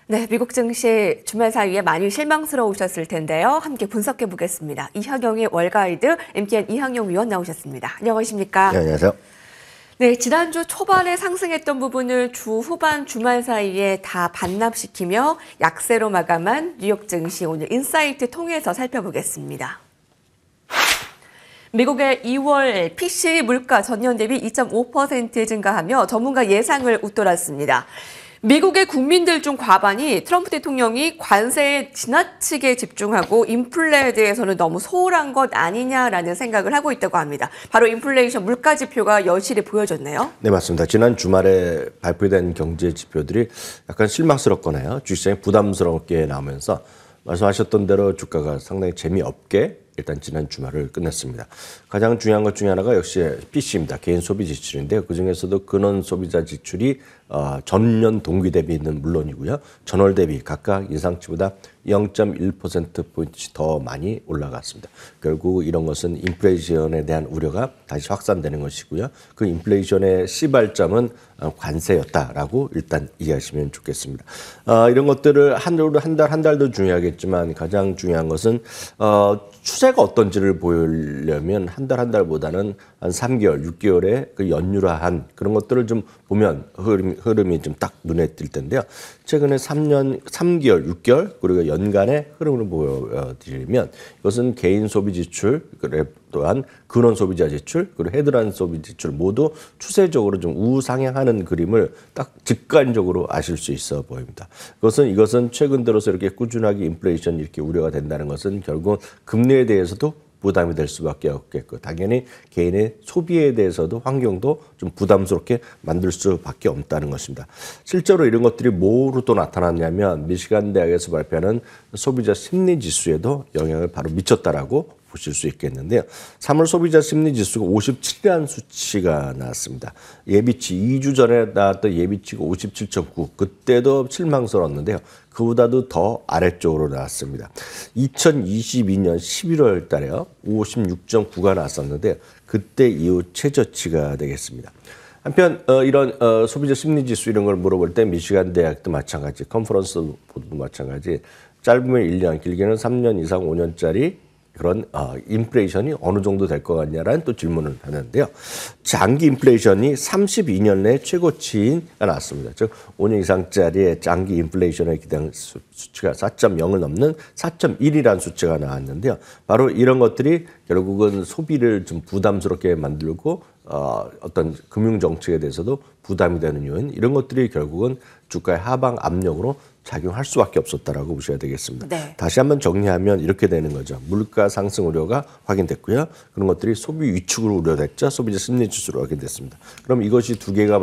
네, 미국 증시 주말 사이에 많이 실망스러우셨을 텐데요. 함께 분석해 보겠습니다. 이학영의 월가이드 MTN 이학영 위원 나오셨습니다. 안녕하십니까? 네, 안녕하세요. 네, 지난주 초반에 상승했던 부분을 주 후반 주말 사이에 다 반납시키며 약세로 마감한 뉴욕 증시 오늘 인사이트 통해서 살펴보겠습니다. 미국의 2월 PC 물가 전년 대비 2.5% 증가하며 전문가 예상을 웃돌았습니다. 미국의 국민들 중 과반이 트럼프 대통령이 관세에 지나치게 집중하고 인플레에 대해서는 너무 소홀한 것 아니냐라는 생각을 하고 있다고 합니다. 바로 인플레이션 물가 지표가 여실히 보여졌네요. 네, 맞습니다. 지난 주말에 발표된 경제 지표들이 약간 실망스럽거나요. 주시장에 부담스럽게 나오면서 말씀하셨던 대로 주가가 상당히 재미없게 일단 지난 주말을 끝냈습니다. 가장 중요한 것 중에 하나가 역시 PC입니다. 개인 소비 지출인데요. 그중에서도 근원 소비자 지출이 전년 동기 대비는 물론이고요. 전월 대비 각각 예상치보다 0.1%포인트씩 더 많이 올라갔습니다. 결국 이런 것은 인플레이션에 대한 우려가 다시 확산되는 것이고요. 그 인플레이션의 시발점은 관세였다라고 일단 이해하시면 좋겠습니다. 이런 것들을 한 달도 중요하겠지만 가장 중요한 것은 추세가 어떤지를 보려면 한 달보다는 한 3개월, 6개월의 그 연율화한 그런 것들을 좀 보면 흐름이 좀 딱 눈에 띌 텐데요. 최근에 3개월, 6개월 그리고 연간의 흐름을 보여드리면 이것은 개인 소비 지출, 또한 근원 소비자 지출, 그리고 헤드라인 소비 지출 모두 추세적으로 좀 우상향하는 그림을 딱 직관적으로 아실 수 있어 보입니다. 이것은 최근 들어서 이렇게 꾸준하게 인플레이션이 이렇게 우려가 된다는 것은 결국 금리에 대해서도 부담이 될 수밖에 없겠고 당연히 개인의 소비에 대해서도 환경도 좀 부담스럽게 만들 수밖에 없다는 것입니다. 실제로 이런 것들이 뭐로 또 나타났냐면 미시간 대학에서 발표하는 소비자 심리 지수에도 영향을 바로 미쳤다라고 보실 수 있겠는데요. 3월 소비자 심리 지수가 57이라는 수치가 나왔습니다. 예비치 2주 전에 나왔던 예비치가 57.9 그때도 실망스러웠는데요. 그보다도 더 아래쪽으로 나왔습니다. 2022년 11월 달에요. 56.9가 나왔었는데 그때 이후 최저치가 되겠습니다. 한편 이런 소비자 심리지수 이런 걸 물어볼 때 미시간 대학도 마찬가지, 컨퍼런스 보도도 마찬가지 짧으면 1년, 길게는 3년 이상 5년짜리 그런 인플레이션이 어느 정도 될 것 같냐라는 또 질문을 하는데요. 장기 인플레이션이 32년 내 최고치가 나왔습니다. 즉 5년 이상짜리의 장기 인플레이션에 기대한 수치가 4.0을 넘는 4.1이라는 수치가 나왔는데요. 바로 이런 것들이 결국은 소비를 좀 부담스럽게 만들고 어떤 금융 정책에 대해서도 부담이 되는 요인 이런 것들이 결국은 주가의 하방 압력으로 작용할 수밖에 없었다라고 보셔야 되겠습니다. 네. 다시 한번 정리하면 이렇게 되는 거죠. 물가 상승 우려가 확인됐고요. 그런 것들이 소비 위축으로 우려됐죠. 소비자 심리 지수로 확인됐습니다. 그럼 이것이 두 개가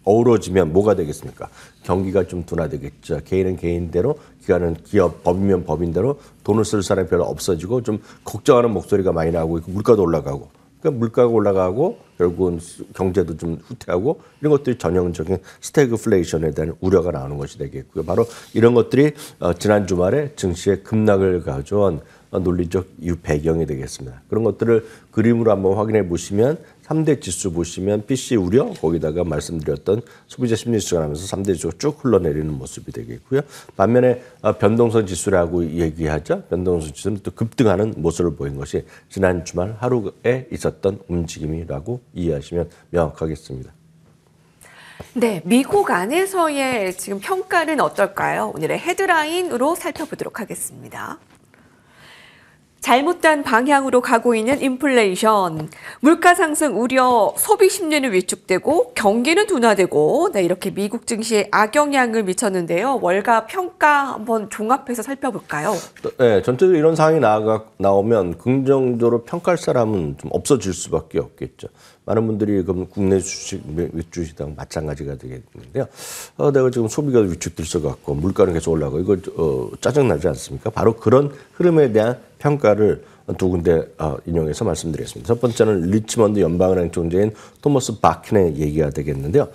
어우러지면 뭐가 되겠습니까? 경기가 좀 둔화되겠죠. 개인은 개인대로, 기관은 기업, 법이면 법인대로 돈을 쓸 사람이 별로 없어지고 좀 걱정하는 목소리가 많이 나오고 있고 물가도 올라가고 그러니까 물가가 올라가고 결국은 경제도 좀 후퇴하고 이런 것들이 전형적인 스태그플레이션에 대한 우려가 나오는 것이 되겠고요. 바로 이런 것들이 지난 주말에 증시의 급락을 가져온 논리적 이유 배경이 되겠습니다. 그런 것들을 그림으로 한번 확인해 보시면 3대 지수 보시면 PC 우려 거기다가 말씀드렸던 소비자 심리 지수가 나면서 3대 지수가 쭉 흘러내리는 모습이 되겠고요. 반면에 변동성 지수라고 얘기하죠. 변동성 지수는 또 급등하는 모습을 보인 것이 지난 주말 하루에 있었던 움직임이라고 이해하시면 명확하겠습니다. 네, 미국 안에서의 지금 평가는 어떨까요? 오늘의 헤드라인으로 살펴보도록 하겠습니다. 잘못된 방향으로 가고 있는 인플레이션, 물가 상승 우려, 소비 심리는 위축되고 경기는 둔화되고 이렇게 미국 증시에 악영향을 미쳤는데요. 월가 평가 한번 종합해서 살펴볼까요? 네, 전체적으로 이런 상황이 나오면 긍정적으로 평가할 사람은 좀 없어질 수밖에 없겠죠. 많은 분들이 그럼 국내 주식이랑 마찬가지가 되겠는데요. 내가 지금 소비가 위축될 것 같고 물가는 계속 올라가고 이거 짜증나지 않습니까? 바로 그런 흐름에 대한 평가를 두 군데 인용해서 말씀드리겠습니다. 첫 번째는 리치먼드 연방은행 총재인 토머스 바킨의 얘기가 되겠는데요.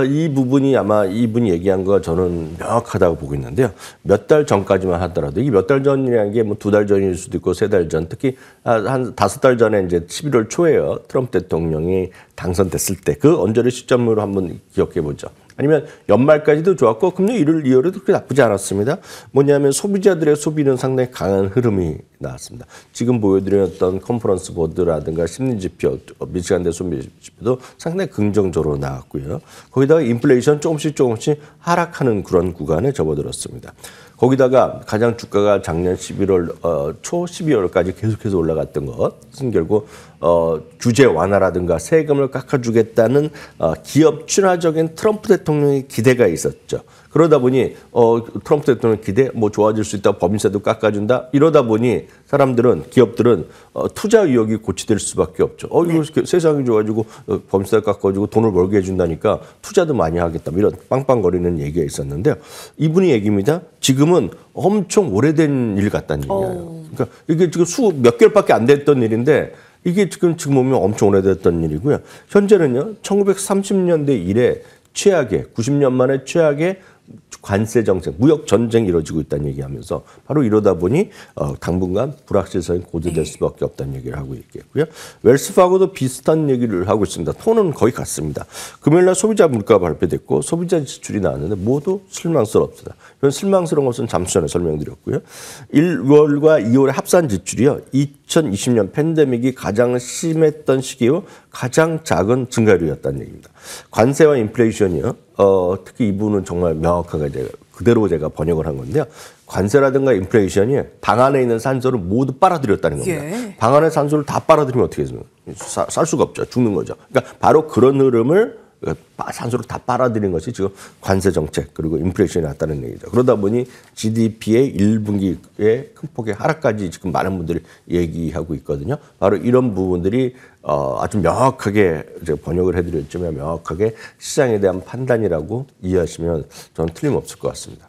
이 부분이 아마 이분이 얘기한 거 저는 명확하다고 보고 있는데요. 몇 달 전까지만 하더라도 이 몇 달 전이라는 게 뭐 2달 전일 수도 있고 3달 전, 특히 한 5달 전에 이제 11월 초에요. 트럼프 대통령이 당선됐을 때 그 언저리 시점으로 한번 기억해 보죠. 아니면 연말까지도 좋았고 금년 1월, 2월에도 그렇게 나쁘지 않았습니다. 뭐냐면 소비자들의 소비는 상당히 강한 흐름이 나왔습니다. 지금 보여드렸던 컨퍼런스 보드라든가 심리지표, 미치간대 소비지표도 상당히 긍정적으로 나왔고요. 거기다가 인플레이션 조금씩 하락하는 그런 구간에 접어들었습니다. 거기다가 가장 주가가 작년 11월 초 12월까지 계속해서 올라갔던 것은 결국 규제 완화라든가 세금을 깎아주겠다는 기업 친화적인 트럼프 대통령의 기대가 있었죠. 그러다 보니 트럼프 대통령 기대 뭐 좋아질 수 있다, 법인세도 깎아준다 이러다 보니 사람들은 기업들은 투자 의욕이 고취될 수밖에 없죠. 이거 세상이 좋아지고 법인세 깎아주고 돈을 벌게 해준다니까 투자도 많이 하겠다 이런 빵빵거리는 얘기가 있었는데요. 이분이 얘기입니다. 지금은 엄청 오래된 일 같다는 얘기예요. 그러니까 이게 지금 몇 개월밖에 안 됐던 일인데 이게 지금 보면 엄청 오래됐던 일이고요. 현재는요 1930년대 이래 최악의 90년 만에 최악의 관세 정책, 무역 전쟁이 이루어지고 있다는 얘기하면서 바로 이러다 보니 당분간 불확실성이 고조될 수밖에 없다는 얘기를 하고 있겠고요. 웰스파고도 비슷한 얘기를 하고 있습니다. 톤은 거의 같습니다. 금요일날 소비자 물가 발표됐고 소비자 지출이 나왔는데 모두 실망스럽습니다. 이런 실망스러운 것은 잠시 전에 설명드렸고요. 1월과 2월의 합산 지출이요. 2020년 팬데믹이 가장 심했던 시기 후 가장 작은 증가율이었다는 얘기입니다. 관세와 인플레이션이요. 특히 이 부분은 정말 명확하게 그대로 제가 번역을 한 건데요. 관세라든가 인플레이션이 방 안에 있는 산소를 모두 빨아들였다는 겁니다. 예. 방 안에 산소를 다 빨아들이면 어떻게 해요? 살 수가 없죠. 죽는 거죠. 그러니까 바로 그런 흐름을 산소를 다 빨아들인 것이 지금 관세 정책 그리고 인플레이션이 났다는 얘기죠. 그러다 보니 GDP의 1분기에 큰 폭의 하락까지 지금 많은 분들이 얘기하고 있거든요. 바로 이런 부분들이 아주 명확하게 번역을 해드렸지만 명확하게 시장에 대한 판단이라고 이해하시면 저는 틀림없을 것 같습니다.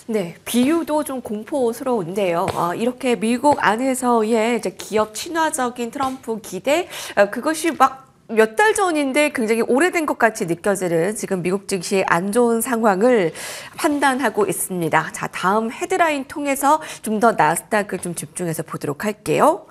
네, 비유도 좀 공포스러운데요. 이렇게 미국 안에서의 이제 기업 친화적인 트럼프 기대, 그것이 막 몇 달 전인데 굉장히 오래된 것 같이 느껴지는 지금 미국 증시의 안 좋은 상황을 판단하고 있습니다. 자, 다음 헤드라인 통해서 좀 더 나스닥을 좀 집중해서 보도록 할게요.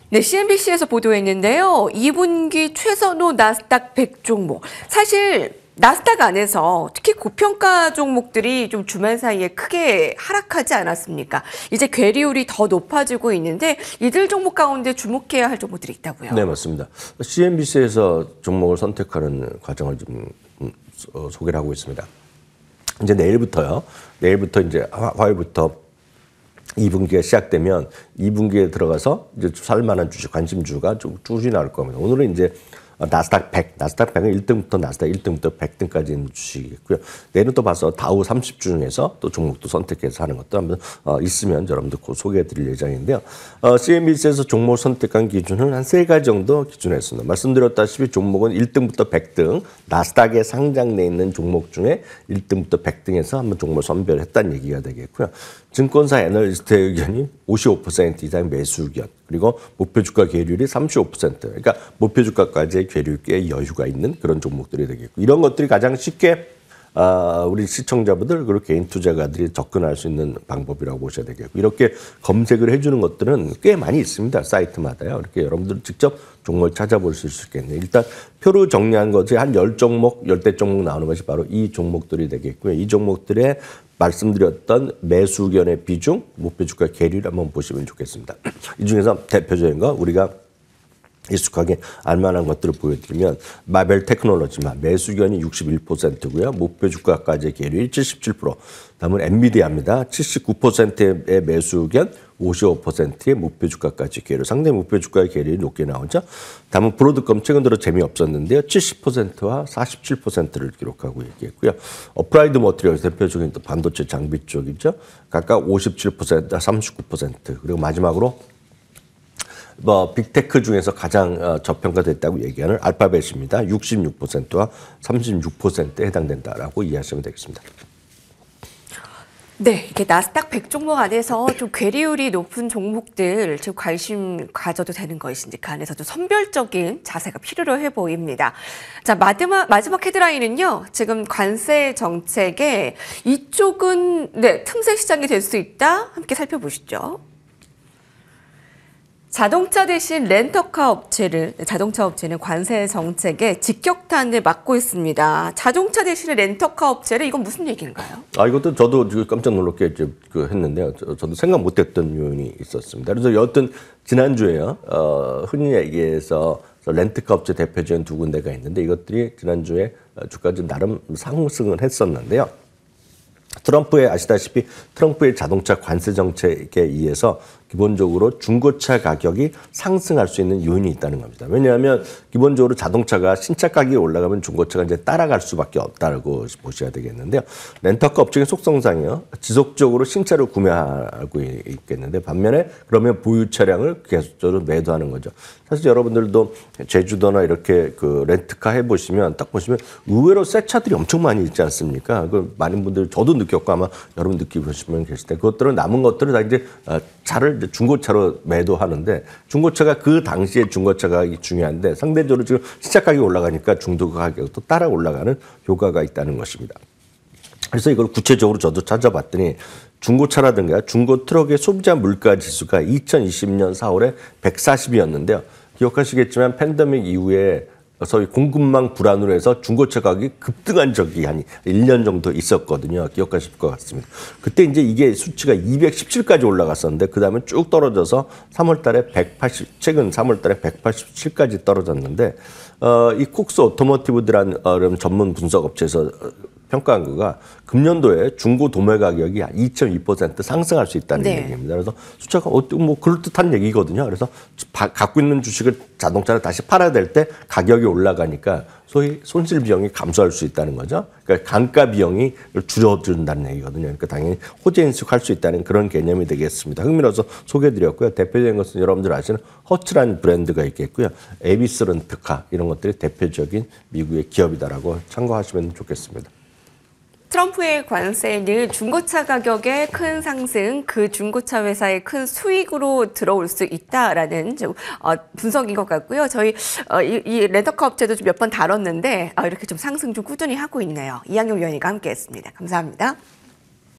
네, CNBC에서 보도했는데요. 2분기 최선호 나스닥 100 종목. 사실 나스닥 안에서 특히 고평가 종목들이 좀 주말 사이에 크게 하락하지 않았습니까? 이제 괴리율이 더 높아지고 있는데 이들 종목 가운데 주목해야 할 종목들이 있다고요. 네, 맞습니다. CNBC에서 종목을 선택하는 과정을 좀 소개를 하고 있습니다. 이제 내일부터 이제 화요일부터 2분기가 시작되면 2분기에 들어가서 이제 살만한 주식, 관심주가 좀 쭉 나올 겁니다. 오늘은 이제 나스닥 100, 나스닥 100은 1등부터 나스닥 1등부터 100등까지 있는 주식이고요. 내일은 또 봐서 다우 30주 중에서 또 종목도 선택해서 하는 것도 한번 있으면 여러분들 곧 소개해 드릴 예정인데요. CNBC에서 종목 선택한 기준은 한 3가지 정도 기준했습니다. 말씀드렸다시피 종목은 1등부터 100등, 나스닥에 상장돼 있는 종목 중에 1등부터 100등에서 한번 종목을 선별했다는 얘기가 되겠고요. 증권사 애널리스트의 의견이 55% 이상 매수 의견, 그리고 목표 주가 계율이 35%, 그러니까 목표 주가까지의 계율 꽤 여유가 있는 그런 종목들이 되겠고, 이런 것들이 가장 쉽게 우리 시청자분들 그리고 개인 투자가들이 접근할 수 있는 방법이라고 보셔야 되겠고, 이렇게 검색을 해주는 것들은 꽤 많이 있습니다. 사이트마다요. 이렇게 여러분들 직접 종목을 찾아볼 수 있겠네요. 일단 표로 정리한 것이 한 10종목, 10대 종목 나오는 것이 바로 이 종목들이 되겠고요. 이 종목들의 말씀드렸던 매수 의견의 비중, 목표 주가 계율 한번 보시면 좋겠습니다. 이 중에서 대표적인 거 우리가 익숙하게 알만한 것들을 보여드리면 마벨 테크놀로지만 매수 의견이 61%고요. 목표 주가까지의 계율이 77%. 다음은 엔비디아입니다. 79%의 매수 의견, 55%의 목표 주가까지 계율. 상당히 목표 주가의 계율이 높게 나오죠. 다음은 브로드컴 최근 들어 재미없었는데요. 70%와 47%를 기록하고 있겠고요. 어플라이드 머티리얼 대표적인 또 반도체 장비 쪽이죠. 각각 57%, 39%. 그리고 마지막으로 빅테크 중에서 가장 저평가됐다고 얘기하는 알파벳입니다. 66%와 36%에 해당된다라고 이해하시면 되겠습니다. 네, 이렇게 나스닥 100 종목 안에서 좀 괴리율이 높은 종목들 지금 관심 가져도 되는 것인지 그 안에서 좀 선별적인 자세가 필요해 보입니다. 자, 마지막 헤드라인은요. 지금 관세 정책에 이쪽은 네, 틈새 시장이 될 수 있다. 함께 살펴보시죠. 자동차 대신 렌터카 자동차 업체는 관세 정책에 직격탄을 맞고 있습니다. 자동차 대신에 렌터카 업체를 이건 무슨 얘기인가요? 이것도 저도 깜짝 놀랍게 했는데요. 저도 생각 못했던 요인이 있었습니다. 그래서 여튼 지난주에요. 흔히 얘기해서 렌트카 업체 대표적인 두 군데가 있는데 이것들이 지난주에 주가 좀 나름 상승을 했었는데요. 아시다시피 트럼프의 자동차 관세 정책에 의해서 기본적으로 중고차 가격이 상승할 수 있는 요인이 있다는 겁니다. 왜냐하면 기본적으로 자동차가 신차 가격이 올라가면 중고차가 이제 따라갈 수밖에 없다고 보셔야 되겠는데요. 렌터카 업체의 속성상이요. 지속적으로 신차를 구매하고 있겠는데 반면에 그러면 보유 차량을 계속적으로 매도하는 거죠. 사실 여러분들도 제주도나 이렇게 그 렌트카 해보시면 딱 보시면 의외로 새 차들이 엄청 많이 있지 않습니까? 그 많은 분들 저도 느꼈고 아마 여러분 느끼시면 계실 때 그것들은 남은 것들을 다 이제 차를 중고차로 매도하는데 중고차가 그 당시에 중고차 가격이 중요한데 상대적으로 지금 시작 가격이 올라가니까 중도 가격도 따라 올라가는 효과가 있다는 것입니다. 그래서 이걸 구체적으로 저도 찾아봤더니 중고차라든가 중고 트럭의 소비자 물가 지수가 2020년 4월에 140이었는데요. 기억하시겠지만 팬데믹 이후에 소위 공급망 불안으로 해서 중고차 가격이 급등한 적이 한 1년 정도 있었거든요. 기억하실 것 같습니다. 그때 이제 이게 수치가 217까지 올라갔었는데 그 다음에 쭉 떨어져서 3월달에 최근 3월달에 187까지 떨어졌는데 이 콕스 오토모티브라는 전문 분석 업체에서 평가한 거가 금년도에 중고 도매 가격이 2.2% 상승할 수 있다는 얘기입니다. 그래서 숫자가 뭐 그럴듯한 얘기거든요. 그래서 갖고 있는 주식을 자동차를 다시 팔아야 될 때 가격이 올라가니까 소위 손실 비용이 감소할 수 있다는 거죠. 그러니까 감가 비용이 줄어든다는 얘기거든요. 그러니까 당연히 호재 인식할 수 있다는 그런 개념이 되겠습니다. 흥미로워서 소개해드렸고요. 대표적인 것은 여러분들 아시는 허츠라는 브랜드가 있겠고요. 에비스 렌트카 이런 것들이 대표적인 미국의 기업이다라고 참고하시면 좋겠습니다. 트럼프의 관세는 중고차 가격의 큰 상승, 그 중고차 회사의 큰 수익으로 들어올 수 있다라는 분석인 것 같고요. 저희 이 렌터카 업체도 좀 몇 번 다뤘는데 이렇게 좀 상승 좀 꾸준히 하고 있네요. 이항용 위원님과 함께했습니다. 감사합니다.